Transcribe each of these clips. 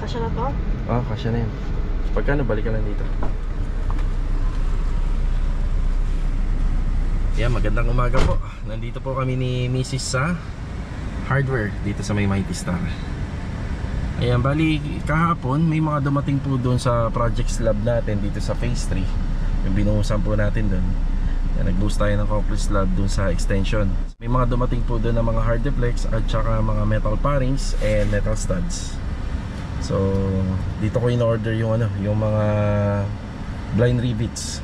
Kasya na to? Ah, kasya na yun. Pagkano, balik ka lang dito. Yeah, magandang umaga po. Nandito po kami ni Mrs. sa hardware dito sa may Mighty Star. Ayan, bali kahapon may mga dumating po doon sa project slab natin dito sa phase 3. Yung binuhusan po natin doon. Nag-boost tayo ng concrete slab doon sa extension. May mga dumating po doon ng mga hard deflex at saka mga metal parings and metal studs. So dito ko in-order yung yung mga blind rivets.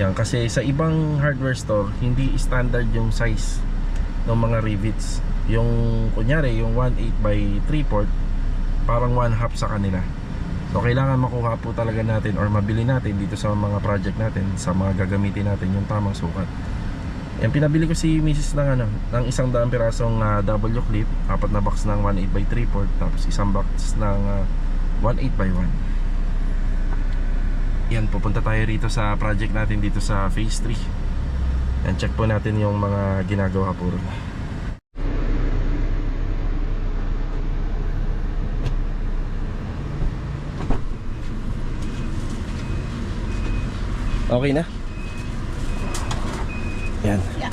Yan, kasi sa ibang hardware store hindi standard yung size ng mga rivets. Yung kunyari yung 1/8 by 3/4 parang 1/2 sa kanila. So kailangan makuha po talaga natin or mabili natin dito sa mga project natin, sa mga gagamitin natin yung tamang sukat. Yan, pinabili ko si Mrs. ng ng 100 pirasong W clip, 4 na box ng 1/8 by 3/4, tapos isang box ng 1/8 by 1. Yan, pupunta tayo rito sa project natin dito sa phase 3. Yan, check po natin yung mga ginagawa po rin. Okay na? Yan. Yeah.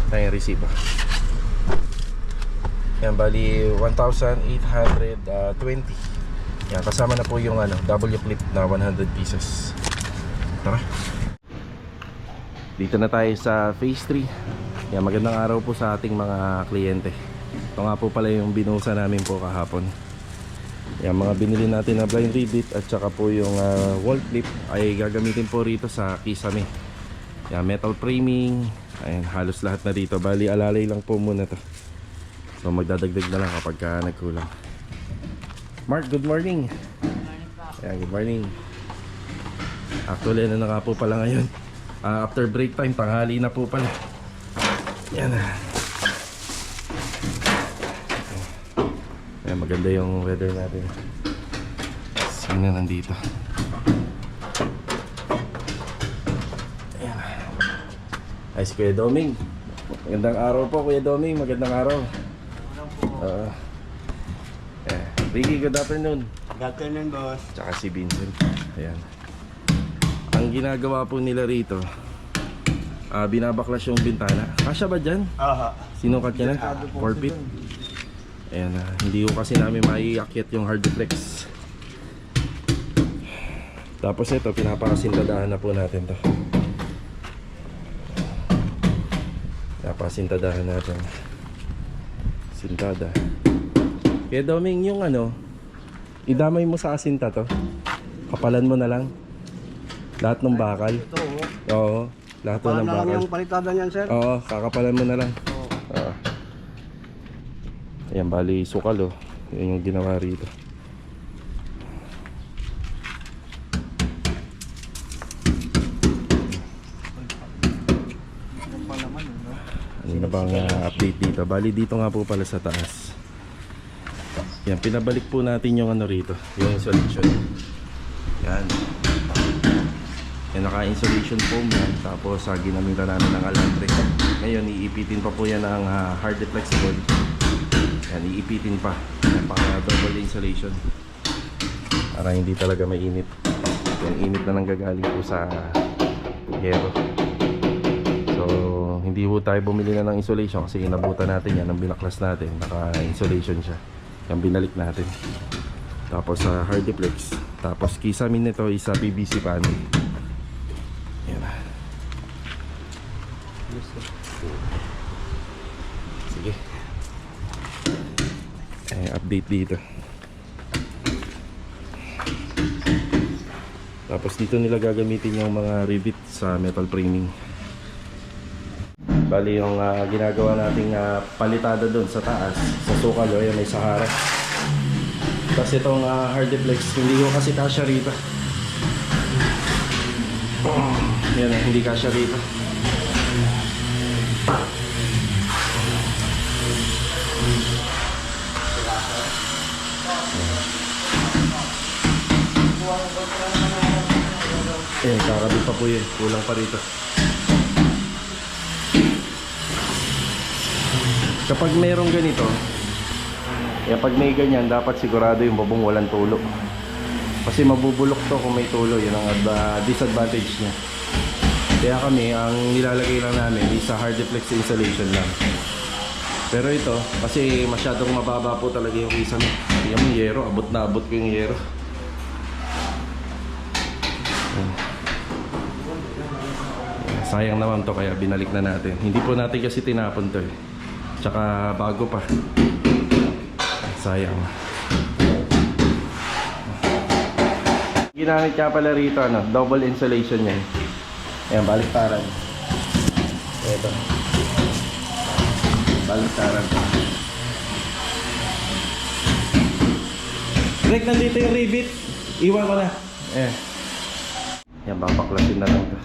Tayo yung resibo. Yan, bali 1,820. Yan, kasama na po yung W clip na 100 pieces. Tara. Dito na tayo sa phase 3. Yan, magandang araw po sa ating mga kliyente. Ito nga po pala yung binuhusan namin po kahapon. Yan, mga binili natin na blind rivet at saka po yung wall clip ay gagamitin po rito sa kisame. Yan, metal framing. Ayan, halos lahat na dito. Bali, alalay lang po muna to. So magdadagdag na lang kapag nagkulang. Mark, good morning. Ayan, good morning. Actually, na nga po pala ngayon. After break time, tanghali na po pala. Yan na. Ayan, maganda yung weather natin. Sino nandito? Ayan. Ay, si Kuya Doming. Magandang araw po, Kuya Doming. Magandang araw. Ricky, good afternoon. Good afternoon, boss. Tsaka si Vincent. Ayan. Ang ginagawa po nila rito, binabaklas yung bintana. Kasya ba dyan? Aha. Sinukat niya na? 4 feet. Ayan, hindi ko kasi namin maiakyat yung hard deflex. Tapos ito, pinapakasintadahan na po natin to. Pinapakasintadahan natin. Sintada. Kaya Doming, yung idamay mo sa asinta to. Kapalan mo na lang. Lahat ng bakal. Ito, Oo. Lahat paano ng na lang bakal. yung palitada niyan, sir? Oo, kakapalan mo na lang. Oo. Ayan, bali sukal Yan yung ginawa rito. Ano na bang update dito? Bali dito nga po pala sa taas. Yan, pinabalik po natin yung rito, yung insulation. Yan. Yan, naka-insulation foam yan. Tapos ginamitan namin ng alambre. Ngayon, iipitin pa po yan ng hard flexible. Yan, iipitin pa. Yan, pang double insulation. Para hindi talaga mainit. Yung init na nanggagaling po sa hero. So, hindi po tayo bumili na ng insulation kasi inabutan natin yan, ang binaklas natin. Naka-insulation siya. Yan, binalik natin. Tapos sa hard deflex. Tapos kisamin nito is sa PVC panel. Sige. Update dito. Tapos dito nila gagamitin yung mga rivet sa metal framing. Bali yung ginagawa nating palitada doon sa taas, sa sukal yan, may Sahara. Tapos itong hard deflex, hindi ko kasi kasya rito. Yan, hindi kasya rito. Ayan, kakabit pa po yun. Kulang pa rito. kapag mayroong ganito, pag may ganyan, dapat sigurado yung bubong walang tulo. Kasi mabubulok to kung may tulo, yun ang disadvantage niya. Kaya kami, ang nilalagay lang namin is sa hard deflex insulation lang. Pero ito, kasi masyadong mababa po talaga yung kisame. Tingnan mo yung yero, abot na abot ko yung yero. Sayang naman to, kaya binalik na natin. Hindi po natin kasi tinapon to eh. Tsaka bago pa. Sayang. Ginamit ka pala rito, double insulation yan. Ayan, baliktaran. Ito. Baliktaran. Break, nandito yung rivet. Iwan ko na. Ayan. Yan, babaklasin na lang ito.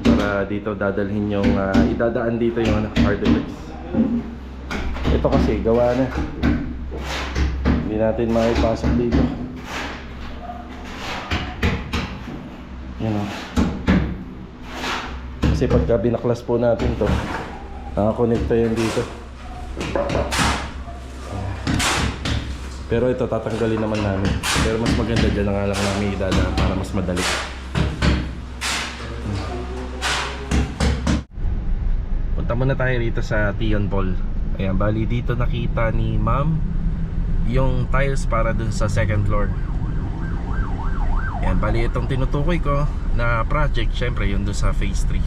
Para dito dadalhin yung, idadaan dito yung hard deflex. Ito kasi, gawa na. Hindi natin makipasok dito. Yan o. Kasi pagka binaklas po natin to, nakakonekta yan dito. Pero ito tatanggalin naman namin. Pero mas maganda dyan na nga lang namin idadaan para mas madali. Punta muna tayo rito sa Tion Paul. Ayan, bali dito nakita ni ma'am yung tiles para dun sa second floor. Ayan, bali itong tinutukoy ko na project, syempre yun dun sa phase 3.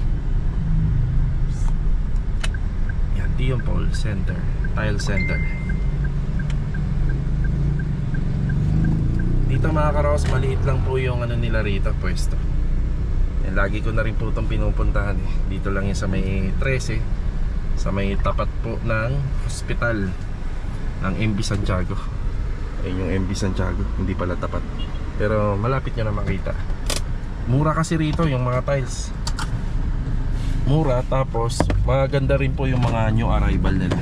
Tion Paul Center, Tile Center. Dito mga karos, maliit lang po yung nila rito, pwesto. Yan, lagi ko na rin po itong pinupuntahan eh. Dito lang yung sa may 13, sa may tapat po ng hospital ng MB Santiago. Ayun yung MB Santiago, hindi pala tapat. Pero malapit nyo na makita. Mura kasi rito yung mga tiles. Mura, tapos maganda rin po yung mga new arrival nila.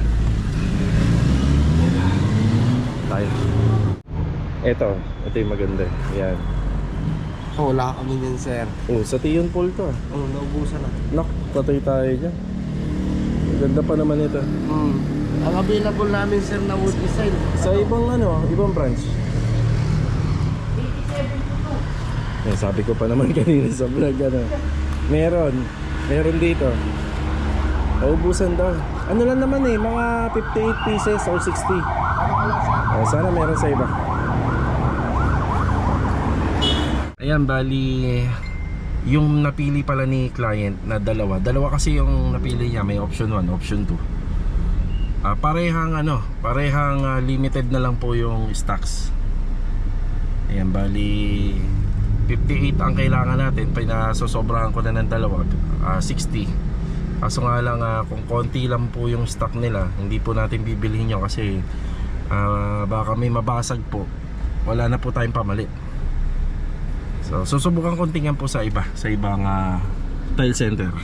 Tayo. Ito yung maganda. Yan. Wala kami yan, sir. Oh, sa Tion Paul to. Naubusan na. Nak, patay tayo dyan. Ganda pa naman ito. Ang available namin, sir, na wood design. Sa ibang ibang branch. 87 sabi ko pa naman kanina sa vlog Meron dito. Naubusan daw. Ano lang naman eh, mga 58 pieces or 60. Sana meron sa iba. Ayan, bali yung napili pala ni client na dalawa kasi yung napili niya, may option 1, option 2. Parehang limited na lang po yung stocks. Ayan, bali 58 ang kailangan natin, pinasosobrahan ko na ng dalawa, 60. Kaso nga lang, kung konti lang po yung stock nila, hindi po natin bibilhin yun kasi baka may mabasag po, wala na po tayong pamalit. So susubukan kong tingnan po sa ibang tile center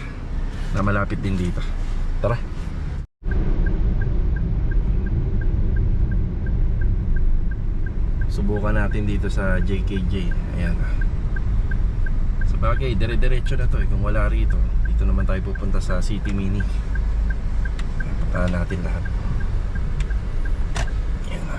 na malapit din dito. Tara. Subukan natin dito sa JKJ. Ayan. Sabagay, dire-diretso na to eh. Kung wala rito, dito naman tayo pupunta sa City Mini. Puntahan natin lahat. Ayan na.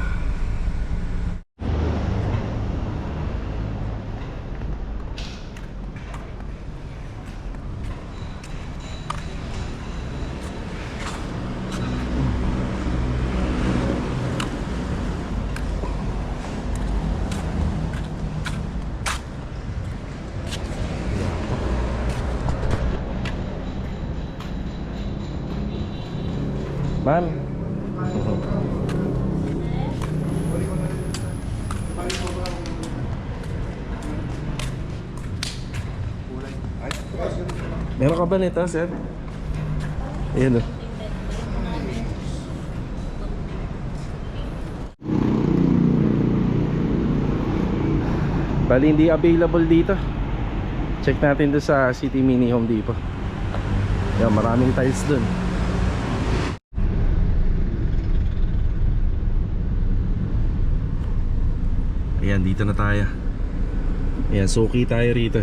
Ma'am. Meron ka ba nito, sir? Ayan o. Bali hindi available dito. Check natin doon sa City Mini Home Depot. Yan, maraming tiles doon. Ayan, dito na tayo. Ayan, suki tayo rito.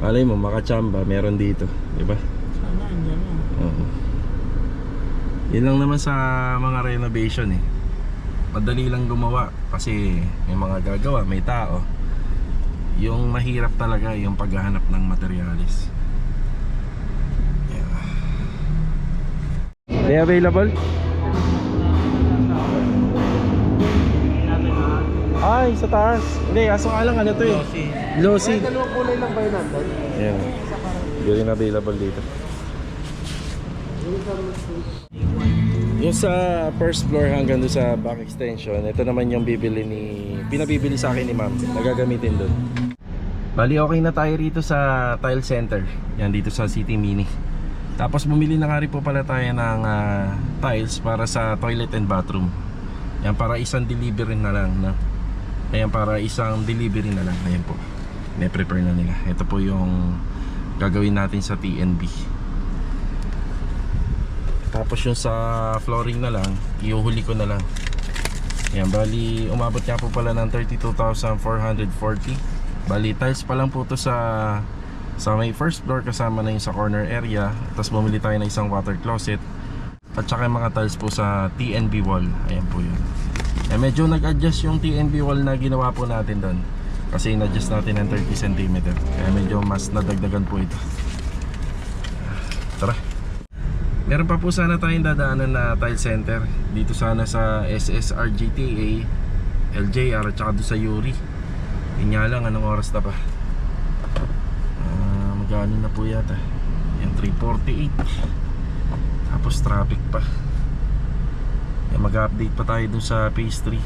Malay mo, makachamba, meron dito. Diba? Sana, andyan na. Oo. Yun lang naman sa mga renovation eh. Madali lang gumawa kasi may mga gagawa, may tao. Yung mahirap talaga yung paghahanap ng materyales. Yeah. May available? Ay, sa taas. Hindi, aso nga lang ano to eh. Glossy. Dalawang kulay lang ba yun nandun? Ayan. Hindi rin available dito. Yung sa first floor hanggang doon sa back extension, ito naman yung pinabibili sa akin ni ma'am. Nagagamitin doon. Bali okay na tayo rito sa tile center. Yan dito sa City Mini. Tapos bumili na nga rin po pala tayo ng tiles para sa toilet and bathroom. Yan para isang delivery na lang na. Ayan para isang delivery na lang. Ayan po. Ne-prepare na nila. Ito po yung gagawin natin sa TNB. Tapos yung sa flooring na lang, iuhuli ko na lang. Ayan, bali umabot nga po pala ng 32,440. Bali tiles pa lang po to sa may first floor kasama na yung sa corner area. Tapos bumili tayo ng isang water closet. At saka yung mga tiles po sa TNB wall. Ayan po yun. Medyo nag-adjust yung TNB wall na ginawa po natin doon. Kasi in-adjust natin ng 30 cm. Kaya medyo mas nadagdagan po ito. Tara. Meron pa po sana tayong dadaanan na tile center. Dito sana sa SSRGTA, LJR at saka doon sa Yuri. Yun nga lang, anong oras na pa? Magano na po yata. Yan, 3:48. Tapos traffic pa. Yan, mag-update pa tayo dun sa phase 3.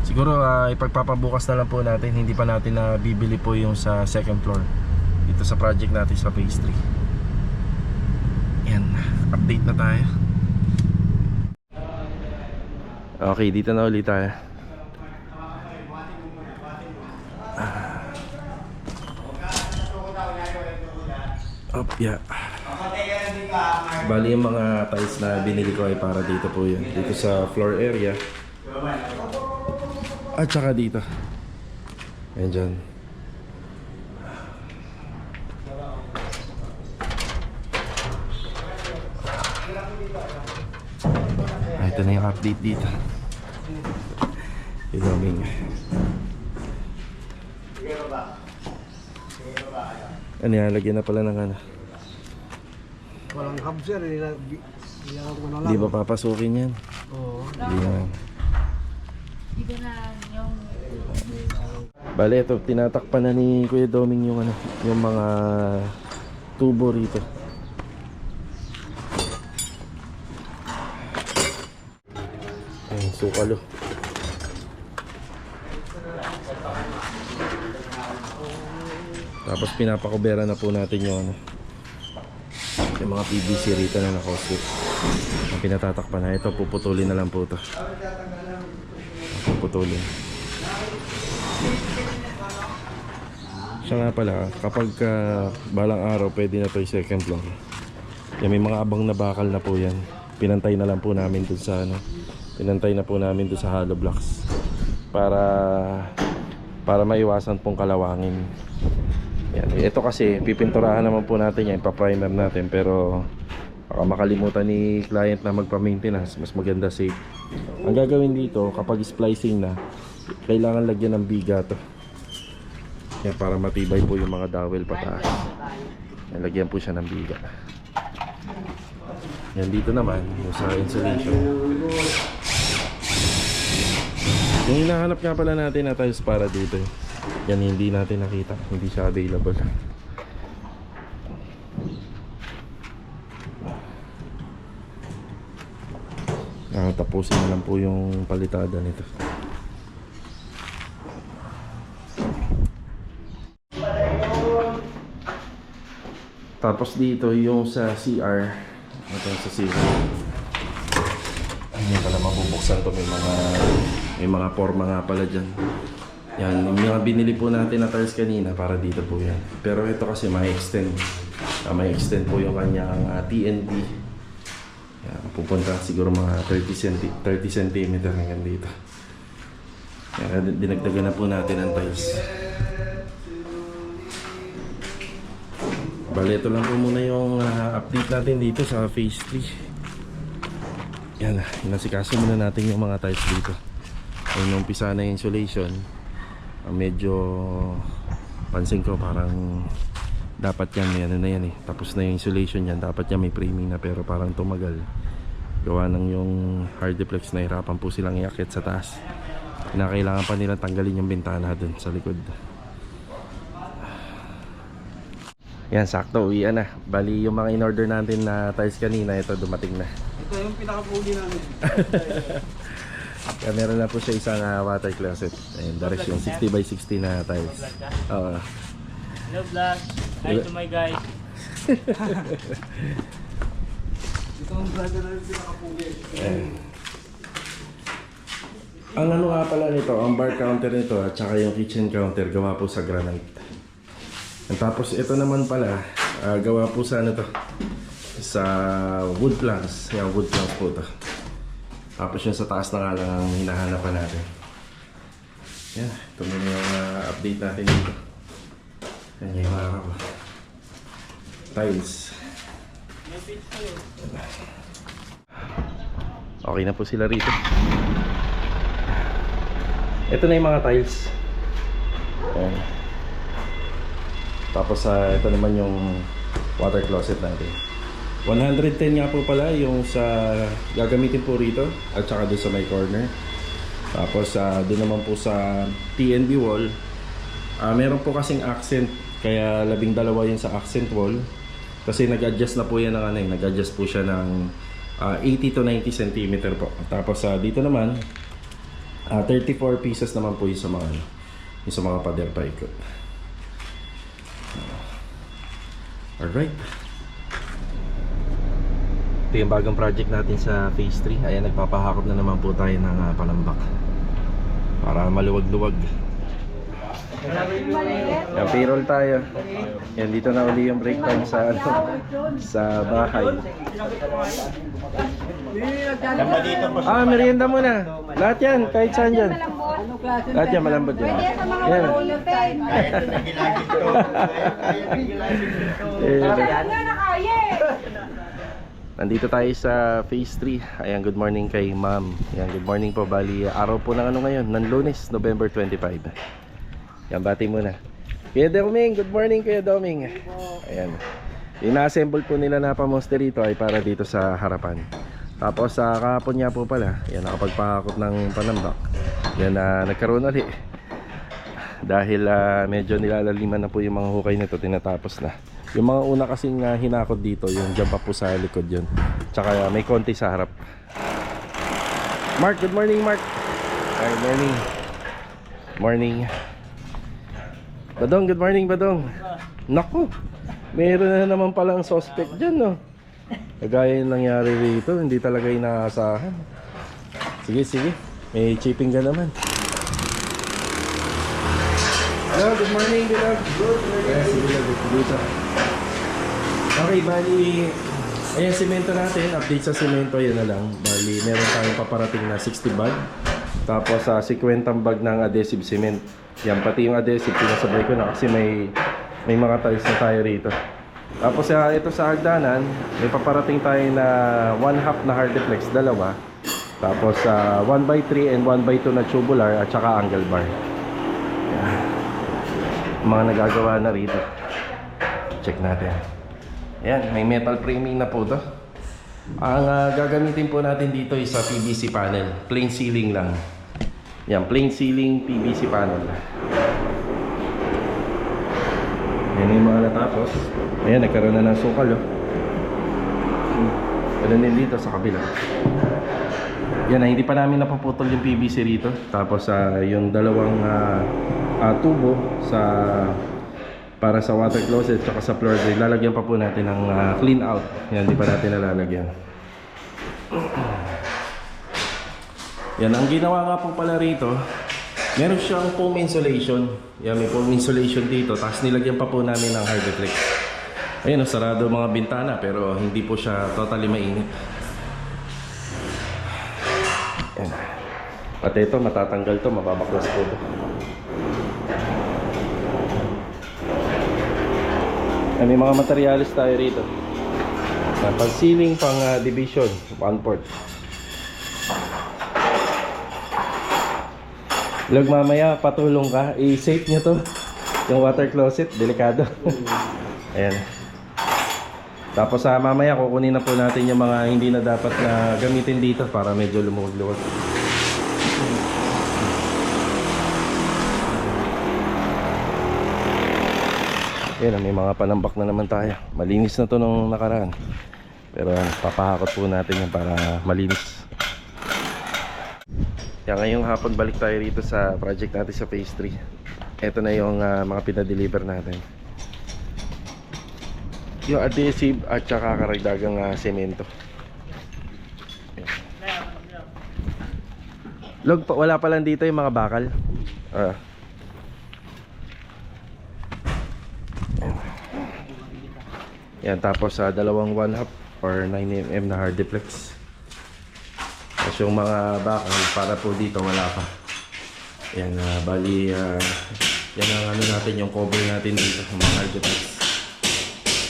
Siguro ipagpapabukas na lang po natin. Hindi pa natin na bibili po yung sa second floor dito sa project natin sa phase 3. Yan, update na tayo. Okay, dito na ulit tayo. Yeah. Bali yung mga tiles na binili ko ay para dito po yun. Dito sa floor area. At saka dito. Ayan dyan. Ito na yung update dito. Iloming. Ano yan, lagyan na pala ng ano. Walang hub sir, Di ba papasukin yan? Oo. Hindi yan. Dito na yung Bale, ito, tinatakpan na ni Kuya Doming yung ano, yung mga tubo rito. Ayun, sukalo. Tapos pinapakubera na po natin yung ano, yung mga PVC rito na naka-slip. Ang pinatatakpan na ito, puputulin na lang po ito. Puputulin. Siya nga pala, kapag balang araw pwede na ito yung second floor. Yan, may mga abang na bakal na po yan. Pinantay na lang po namin dun sa ano, pinantay na po namin dun sa hollow blocks para maiwasan pong kalawangin. Yan. Ito kasi pipinturahan naman po natin yan, ipa-primer natin, pero baka makalimutan ni client na magpa-maintenance, mas maganda safe. Ang gagawin dito kapag splicing na, kailangan lagyan ng biga to. Yan, para matibay po yung mga dowel pataas. Yan, lagyan po siya ng biga. Yan, dito naman yung sa insulation. Yung hinahanap nga pala natin na tiles para dito, yan hindi natin nakita, hindi siya available. Tapusin na lang po yung palitada nito. Tapos dito yung sa CR. Ito sa CR. Ayun pala, mabubuksan to, may mga forma nga pala dyan. Yan, yung mga binili po natin na tiles kanina, para dito po yan. Pero ito kasi may extend po yung kanyang TNB. Yan, pupunta siguro mga 30 cm hanggang dito. Yan, dinagdagan na po natin ang tiles. Bale, ito lang po muna yung update natin dito sa phase 3. Yan, inasikaso muna natin yung mga tiles dito. Ayun, umpisa na yung insulation. Medyo pansin ko parang dapat yan, may ano na yan eh. Tapos na yung insulation yan, dapat yan may framing na, pero parang tumagal. Gawa ng yung Hardiplex, nahirapan po silang iakyat sa taas. Kailangan pa nilang tanggalin yung bintana dun sa likod. Yan, sakto, uwian na. Bali yung mga in-order natin na tiles kanina, ito dumating na. Ito yung pinaka-puli namin. Kaya meron na po siya isang water closet. Ayun, direction 60 by 60 na tiles. Oo. Hello vlog, hi to my guys. Ito ang brother namin pinaka-puli. Ang ano nga pala nito, ang bar counter nito at saka yung kitchen counter gawa po sa granite. At tapos ito naman pala, gawa po sa ano to, sa wood planks. Yung wood planks po to. Tapos yung sa taas na nga lang ang hinahanapan natin. Yan, ito muna yung update natin dito. Yan yung mga tiles. Okay na po sila rito. Ito na yung mga tiles. Ayan. Tapos ito naman yung water closet natin. 110 nga po pala yung sa gagamitin po rito at saka doon sa may corner. Tapos doon naman po sa TNB wall, meron po kasing accent, kaya 12 yun sa accent wall. Kasi nag-adjust na po yan ng ano, nag-adjust po siya ng 80 to 90 cm po. Tapos dito naman 34 pieces naman po yung sa mga yung sa mga pader paikot. Alright. Ito yung bagong project natin sa phase 3. Ayan, nagpapahakot na naman po tayo ng palambak para maluwag-luwag. Yan, payroll tayo. Yan, dito na uli yung break time sa sa bahay. Merienda muna. Lahat yan, kahit saan dyan. Lahat yan, malambot yan. Yan. Nandito tayo sa phase 3. Ayan, good morning kay ma'am. Ayan, good morning po. Bali, araw po ng ano ngayon, ng Lunes, November 25. Yan, bati muna. Kuya Doming, good morning Kuya Doming. Ayan. Yung na-assemble po nila na pamoste rito ay para dito sa harapan. Tapos sa kahapon nga po pala, yan, nakapagpahakot ng panambak. Yan, nagkaroon ulit. Dahil medyo nilalaliman na po yung mga hukay nito, tinatapos na. Yung mga una kasing hinakot dito, yung dyan pa po sa likod yun. Tsaka may konti sa harap. Mark, good morning Mark. Good morning. Morning. Badong, good morning Badong. Naku, meron na naman palang suspect dyan, no? Kagaya yung nangyari rito, hindi talaga inaasahan. Sige, sige, may chipping ka naman. Hello, good morning, good morning. Yes, sige, dito. Okay, bali, ayan, semento natin, update sa semento, yun na lang. Bali, meron tayong paparating na 60 bag. Tapos 50 bag ng adhesive cement. Yan, pati yung adhesive pinasabay ko na kasi may mga tiles na tayo rito. Tapos ito sa hagdanan, may paparating tayo na 1/2 na Hardiplex, dalawa. Tapos 1x3 and 1x2 na tubular at saka angle bar. Yan. Mga nagagawa na rito. Check natin. Yan, may metal framing na po to. Ang gagamitin po natin dito is sa PVC panel. Plain ceiling lang. Yan, plain ceiling PVC panel. Yan yung mga natapos. Ayan, nagkaroon na ng sukal, oh. Ganun din dito sa kabila. Yan, hindi pa namin napuputol yung PVC rito. Tapos yung dalawang tubo sa para sa water closet at sa floor drain, lalagyan pa po natin ng clean out. Yan, hindi pa natin nalalagyan. Yan, ang ginawa nga po pala rito, meron siyang foam insulation. Yan, may foam insulation dito. Tapos nilagyan pa po namin ng Hardiplex. Ayun, sarado mga bintana pero hindi po siya totally mainit. Yan. At ito, matatanggal to, mababaklas po ito. May mga materialis tayo rito. Pang ceiling, pang division, 1/4. Log, mamaya patulong ka. I-safe nyo to. Yung water closet, delikado. Ayan. Tapos mamaya kukunin na po natin yung mga hindi na dapat na gamitin dito para medyo lumuwag-luwag. Ayan, may mga panambak na naman tayo. Malinis na to nung nakaraan. Pero papahakot po natin yan para malinis. Kaya ngayong hapon balik tayo rito sa project natin sa phase 3. Ito na yung mga pinadeliver natin. Yung adhesive at saka karagdagang semento. Log, wala pa lang dito yung mga bakal. Yan, tapos dalawang 1/2 or 9mm na hard deflex. Tapos yung mga bakal para po dito wala pa. Yan, bali yan ang ano natin, yung cover natin dito sa mga hard deflex.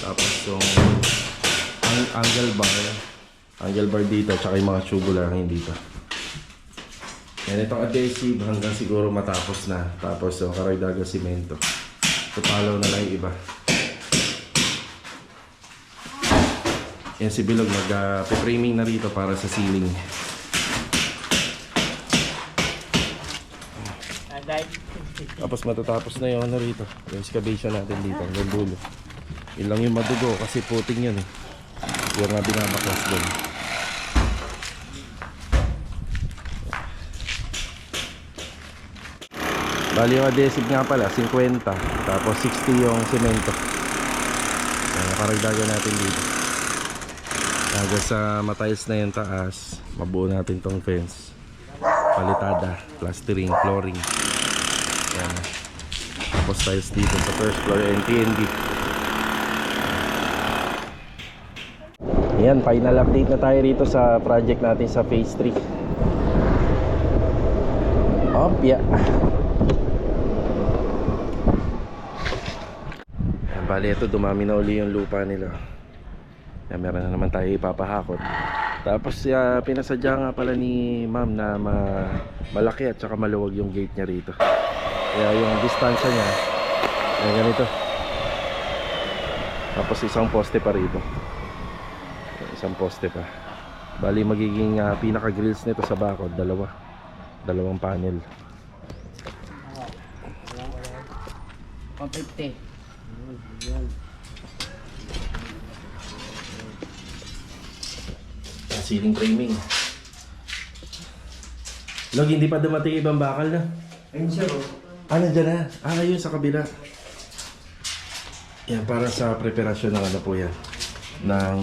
Tapos yung angle bar dito, tsaka yung mga tubular dito. Yan, itong adhesive hanggang siguro matapos na. Tapos yung karagdagang simento. Tutalaw na lang yung iba. Yan si Bilog, nag-framing na rito para sa ceiling. Tapos matatapos na yung ano rito, yung excavation natin dito, hanggang dulo. Yun lang yung madugo kasi puting yun eh. Yung nga binabaklas doon. Bali yung adhesive nga pala 50, tapos 60 yung semento. Nakaragdagan natin dito. Hanggang sa matiles na yung taas, mabuo natin tong fence, palitada, plastering, flooring. Yan. Tapos tiles dito sa first floor and TNB. Yan, final update na tayo rito sa project natin sa phase 3. Opya. Yan, bali ito, dumami na uli yung lupa nila. Yan, meron na naman tayo ipapahakot. Tapos pinasadya nga pala ni ma'am na malaki at saka maluwag yung gate niya rito. Kaya yung distansya niya ay ganito. Tapos isang poste pa rito. Isang poste pa. Bali magiging pinaka grills nito sa bakod, dalawang panel. 150. Ceiling framing. Log, hindi pa dumating ibang bakal na. Ayun siya, oh. Nandiyan na. Yun sa kabila. Yan, para sa preparasyon ng ano po yan, ng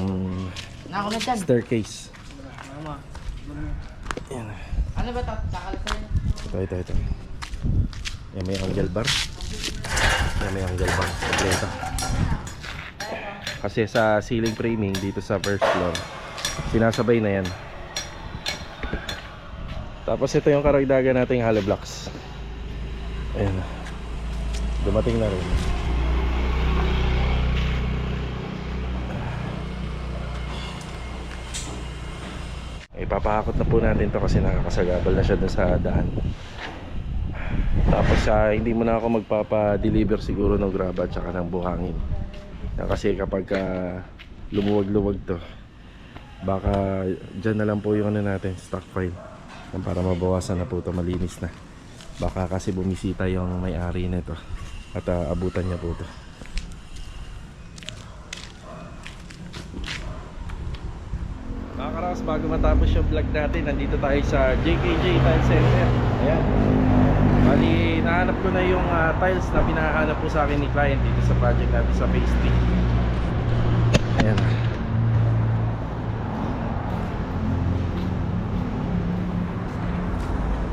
Nako na dyan. staircase. Yan. Ano ba takal sa'yo? Ito. Yan, may angle bar. Yan, may angle bar. Kompleto. Kasi sa ceiling framing dito sa first floor, sinasabay na yan. Tapos ito yung karagdagan nating hollow blocks. Ayan, dumating na rin. Ipapahakot na po natin to kasi nakakasagabal na siya dun sa daan. Tapos hindi mo na ako magpapa-deliver siguro ng graba at saka ng buhangin. Kasi kapag lumuwag-luwag to, baka dyan na lang po yung ano natin, stockpile, para mabawasan na po ito, malinis na. Baka kasi bumisita yung may-ari nito at abutan niya po ito. Mga karaos, bago matapos yung vlog natin, nandito tayo sa JKJ Tile Center. Ayan, bali nahanap ko na yung tiles na pinahanap po sa akin ni client dito sa project natin sa phase 3. Ayan.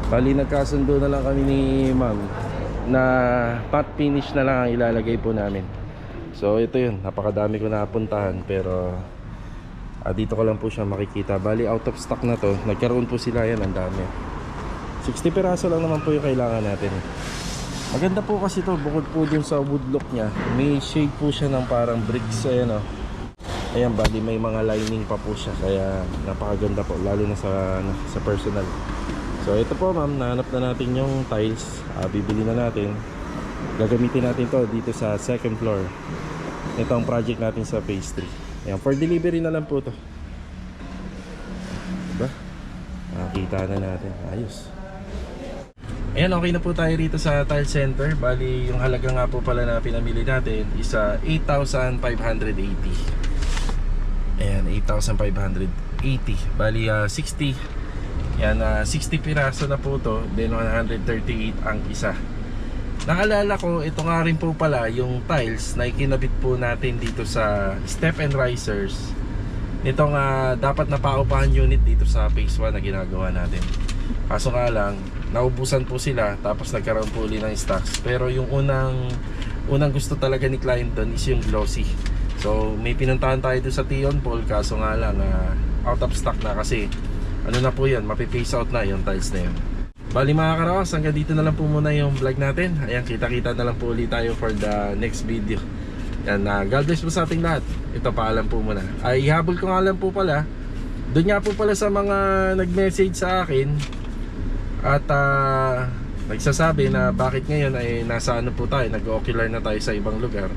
Bali nagkasundo na lang kami ni ma'am na matte finish na lang ang ilalagay po namin. So ito yun, napakadami ko napuntahan pero dito ko lang po siya makikita. Bali out of stock na to, nagkaroon po sila yan, ang dami. 60 piraso lang naman po yung kailangan natin. Maganda po kasi to, bukod po dun sa wood look nya, may shade po siya ng parang bricks. Ayan o. Ayan, bali may mga lining pa po siya, kaya napakaganda po, lalo na sa personal. So ito po ma'am, nahanap na natin yung tiles. Bibili na natin. Gagamitin natin to dito sa second floor. Ito ang project natin sa phase 3. Ayan, for delivery na lang po to. Diba? Nakita na natin. Ayos. Ayan, okay na po tayo rito sa tile center. Bali, yung halaga nga po pala na pinamili natin is 8,580. Ayan, 8,580. Bali, 60. Yan, 60 piraso na po to. Then 138 ang isa. Naalala ko, ito nga rin po pala yung tiles na ikinabit po natin dito sa step and risers. Itong dapat na paupahan unit dito sa phase 1 na ginagawa natin. Kaso nga lang, naubusan po sila tapos nagkaroon po uli ng stocks. Pero yung unang gusto talaga ni client doon is yung glossy. So may pinuntahan tayo doon sa Tion Paul, kaso nga lang out of stock na kasi ano na po yun, mapipace out na yung tiles na yun. Bali mga karawas, hanggang dito na lang po muna yung vlog natin. Ayan, kita-kita na lang po ulit tayo for the next video. Yan, God bless po sa ating lahat. Ito, paalam po muna. Ay, ihabol ko nga lang po pala. Doon nga po pala sa mga nag-message sa akin at nagsasabi na bakit ngayon ay nasa ano po tayo, nag-ocular na tayo sa ibang lugar.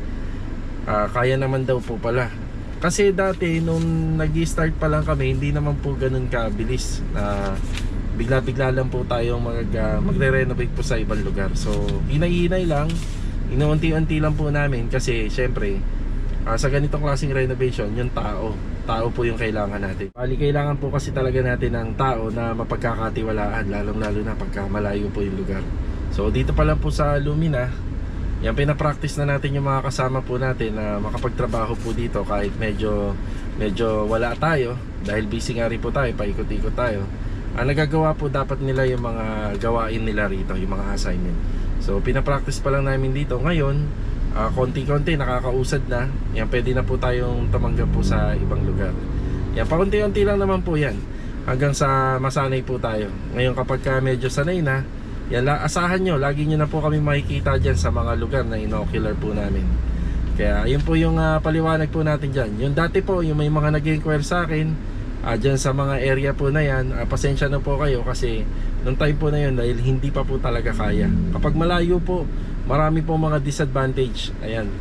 Kaya naman daw po pala. Kasi dati nung nag-start pa lang kami, hindi naman po ganun kabilis na bigla-bigla lang po tayong magre-renovate po sa ibang lugar. So hinay-hinay lang, inuunti-unti lang po namin kasi syempre sa ganitong klaseng renovation, yung tao po yung kailangan natin. Bali, kailangan po kasi talaga natin ng tao na mapagkakatiwalaan, lalong-lalo na pagka malayo po yung lugar. So dito pa lang po sa Lumina, yan, pinapractice na natin yung mga kasama po natin na makapagtrabaho po dito kahit medyo wala tayo dahil busy nga rin po tayo, paikot-ikot tayo. Ang nagagawa po dapat nila yung mga gawain nila rito, yung mga assignment. So pinapractice pa lang namin dito. Ngayon, konti-konti nakakausad na. Yan, pwede na po tayong tumanggap po sa ibang lugar. Yan, pakunti-unti lang naman po yan hanggang sa masanay po tayo. Ngayon kapag medyo sanay na, yan, asahan nyo, lagi nyo na po kami makikita dyan sa mga lugar na inocular po namin. Kaya yun po yung paliwanag po natin dyan. Yung dati po, yung may mga nag-inquire sa akin dyan sa mga area po na yan, pasensya na po kayo kasi nung time po na yun dahil hindi pa po talaga kaya. Kapag malayo po, marami po mga disadvantage. Ayan,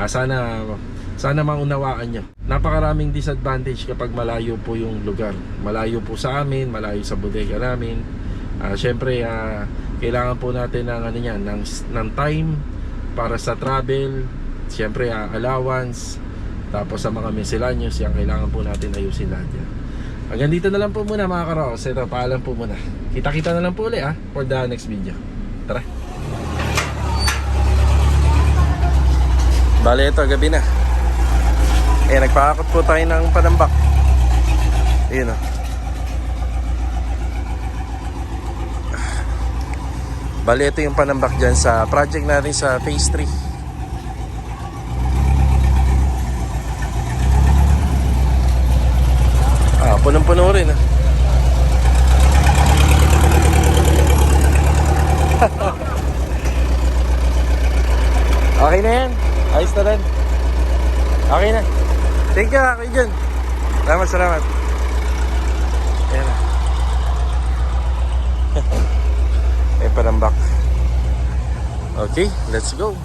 sana maunawaan nyo. Napakaraming disadvantage kapag malayo po yung lugar. Malayo po sa amin, malayo sa bodega namin. Syempre, kailangan po natin ng time para sa travel. Syempre, allowance. Tapos sa mga miscellaneous, yan kailangan po natin ayusin lahat yan. Hanggang dito na lang po muna mga karaos. Ito, paalam po muna. Kita-kita na lang po ulit for the next video. Tara. Bale, ito, gabi na. Nagpakakot po tayo ng panambak. Ayun o. Bali, ito yung panambak dyan sa project natin sa phase 3. Punong-puno rin Okay na yan. Ayos na rin. Okay na. Thank you, Kuya Jun. Salamat. Ayan na. May panambak. Okay, let's go.